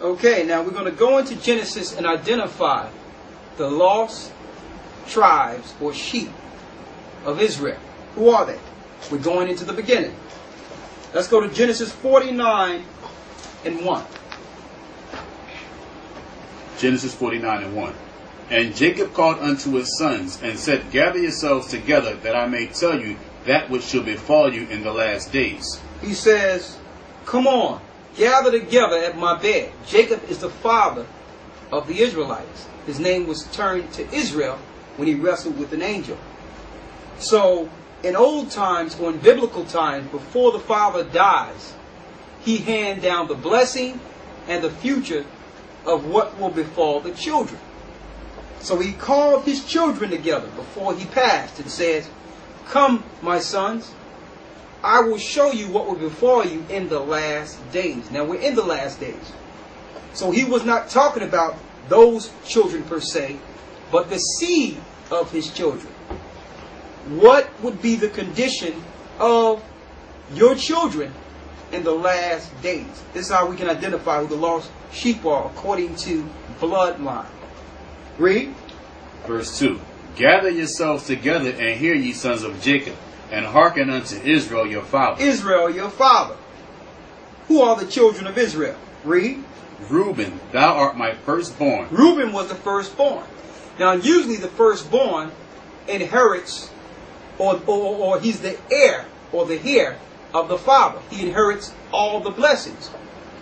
Okay, now we're going to go into Genesis and identify the lost tribes or sheep of Israel. Who are they? We're going into the beginning. Let's go to Genesis 49 and 1. Genesis 49 and 1. And Jacob called unto his sons, and said, Gather yourselves together, that I may tell you that which shall befall you in the last days. He says, come on, gather together at my bed. Jacob is the father of the Israelites. His name was turned to Israel when he wrestled with an angel. So, in old times, or in biblical times, before the father dies, he hands down the blessing and the future of what will befall the children. So he called his children together before he passed and says, come, my sons, I will show you what will befall you in the last days. Now we're in the last days. So he was not talking about those children per se, but the seed of his children. What would be the condition of your children in the last days? This is how we can identify who the lost sheep are according to bloodline. Read. Verse 2. Gather yourselves together, and hear ye, sons of Jacob, and hearken unto Israel your father. Israel your father. Who are the children of Israel? Read. Reuben, thou art my firstborn. Reuben was the firstborn. Now usually the firstborn inherits, or he's the heir or the heir of the father. He inherits all the blessings.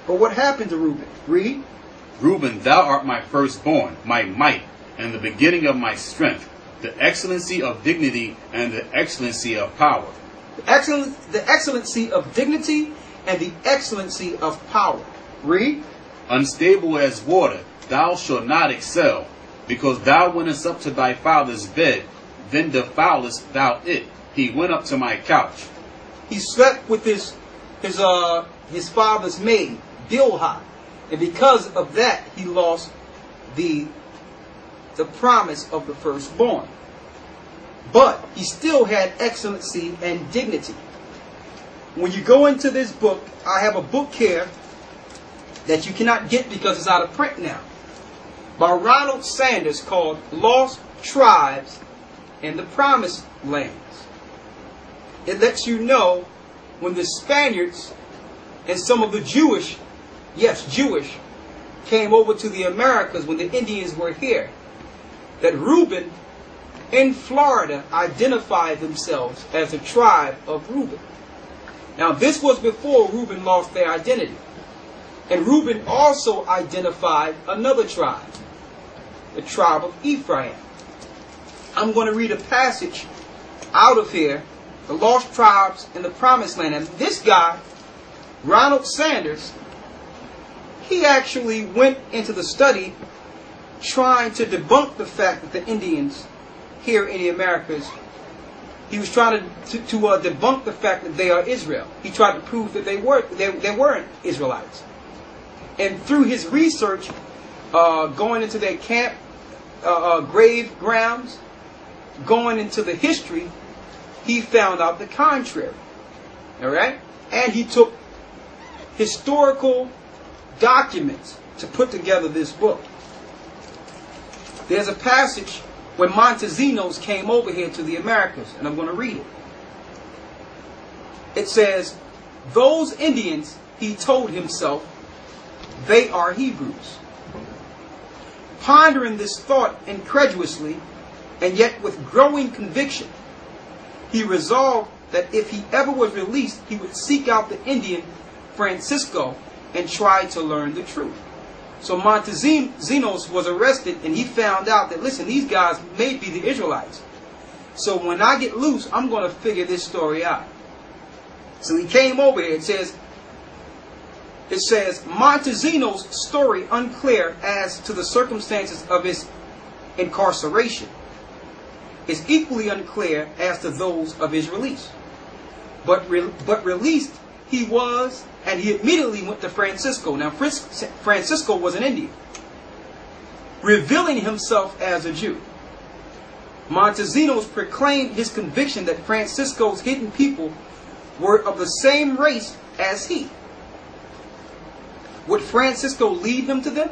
But what happened to Reuben? Read. Reuben, thou art my firstborn, my might, and the beginning of my strength, the excellency of dignity and the excellency of power. The excellency of dignity and the excellency of power. Read. Unstable as water, thou shalt not excel, because thou wentest up to thy father's bed, then defoulest thou it. He went up to my couch. He slept with his father's maid, Bilhah. And because of that, he lost the promise of the firstborn. But he still had excellency and dignity. When you go into this book, I have a book here that you cannot get because it's out of print now, by Ronald Sanders, called Lost Tribes in the Promised Lands. It lets you know when the Spaniards and some of the Jewish, came over to the Americas when the Indians were here, that Reuben in Florida identified themselves as the tribe of Reuben. Now this was before Reuben lost their identity. And Reuben also identified another tribe, the tribe of Ephraim. I'm going to read a passage out of here, the lost tribes in the promised land. And this guy, Ronald Sanders, he actually went into the study trying to debunk the fact that the Indians here in the Americas, he was trying to debunk the fact that they are Israel. He tried to prove that they weren't Israelites. And through his research, going into their camp, grave grounds, going into the history, he found out the contrary. All right? And he took historical documents to put together this book. There's a passage when Montesinos came over here to the Americas, and I'm going to read it. It says, those Indians, he told himself, they are Hebrews. Pondering this thought incredulously, and yet with growing conviction, he resolved that if he ever was released, he would seek out the Indian Francisco and try to learn the truth. So Montesinos was arrested, and he found out that, listen, these guys may be the Israelites. So when I get loose, I'm going to figure this story out. So he came over here. It says, Montesinos' story unclear as to the circumstances of his incarceration is equally unclear as to those of his release. But released he was, and he immediately went to Francisco. Now, Francisco was an Indian, revealing himself as a Jew. Montesinos proclaimed his conviction that Francisco's hidden people were of the same race as he. Would Francisco lead him to them?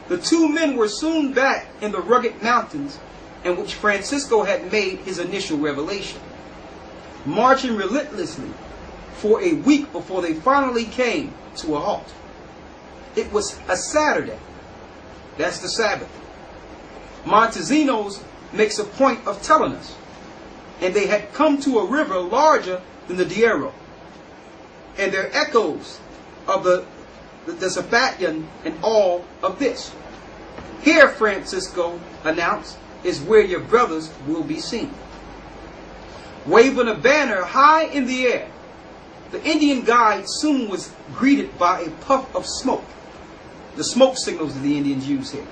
The two men were soon back in the rugged mountains in which Francisco had made his initial revelation, marching relentlessly for a week before they finally came to a halt. It was a Saturday. That's the Sabbath. Montesinos makes a point of telling us. And they had come to a river larger than the Duero. And there are echoes of the Sabbatean and all of this. Here, Francisco announced, is where your brothers will be seen. Waving a banner high in the air, the Indian guide soon was greeted by a puff of smoke. The smoke signals that the Indians use here.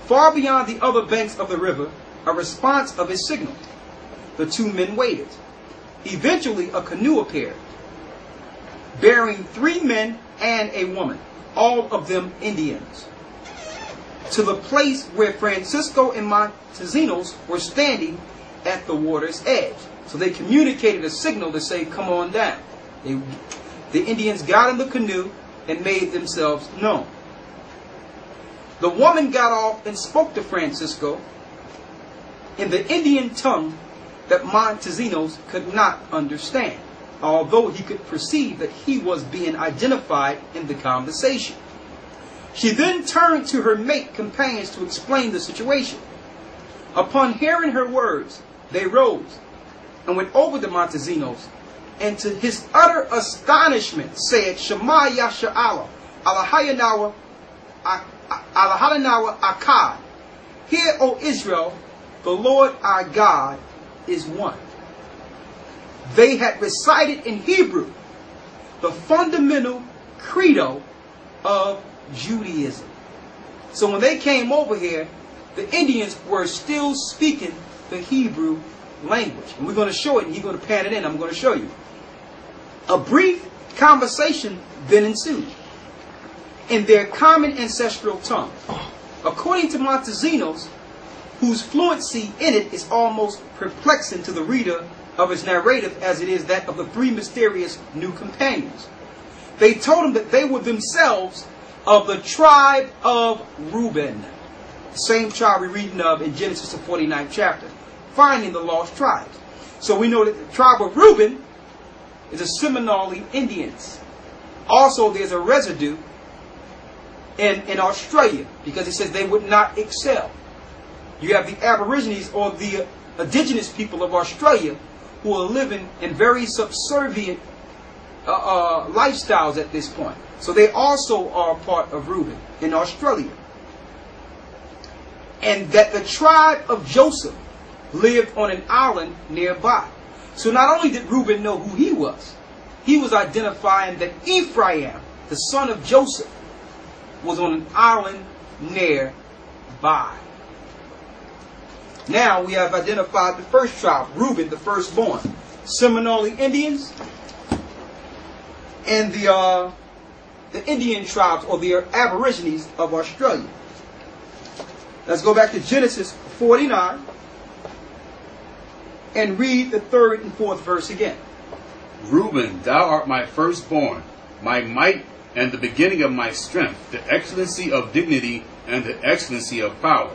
Far beyond the other banks of the river, a response of his signal. The two men waited. Eventually, a canoe appeared, bearing 3 men and a woman, all of them Indians, to the place where Francisco and Montesinos were standing at the water's edge. So they communicated a signal to say, come on down. The Indians got in the canoe and made themselves known. The woman got off and spoke to Francisco in the Indian tongue that Montesinos could not understand, although he could perceive that he was being identified in the conversation. She then turned to her mate companions to explain the situation. Upon hearing her words, they rose and went over to Montesinos, and to his utter astonishment said, Shema Yasha'Allah, Alahayanawa Akkad. Hear, O Israel, the Lord our God is one. They had recited in Hebrew the fundamental credo of Judaism. So when they came over here, the Indians were still speaking the Hebrew language. And we're going to show it, and he's going to pan it in. I'm going to show you. A brief conversation then ensued in their common ancestral tongue. According to Montesinos, whose fluency in it is almost perplexing to the reader of his narrative as it is that of the 3 mysterious new companions, they told him that they were themselves of the tribe of Reuben, the same tribe we're reading of in Genesis the 49th chapter, finding the lost tribes. So we know that the tribe of Reuben is the Seminole Indians. Also, there's a residue in Australia, because it says they would not excel. You have the Aborigines, or the indigenous people of Australia, who are living in very subservient lifestyles at this point. So they also are part of Reuben in Australia. And that the tribe of Joseph lived on an island nearby. So not only did Reuben know who he was identifying that Ephraim, the son of Joseph, was on an island nearby. Now we have identified the first tribe, Reuben, the firstborn, Seminole Indians, and the Indian tribes, or the Aborigines of Australia. Let's go back to Genesis 49 and read the 3rd and 4th verse again. Reuben, thou art my firstborn, my might and the beginning of my strength, the excellency of dignity and the excellency of power,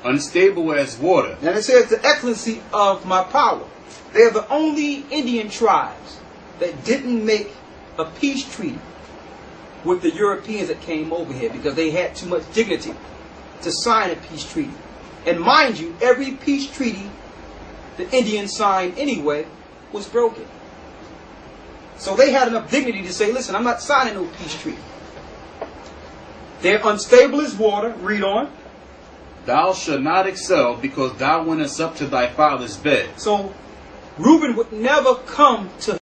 unstable as water. And it says the excellency of my power. They're the only Indian tribes that didn't make a peace treaty with the Europeans that came over here, because they had too much dignity to sign a peace treaty. And mind you, every peace treaty the Indians signed anyway was broken. So they had enough dignity to say, listen, I'm not signing no peace treaty. They're unstable as water. Read on. Thou shalt not excel, because thou wentest up to thy father's bed. So Reuben would never come to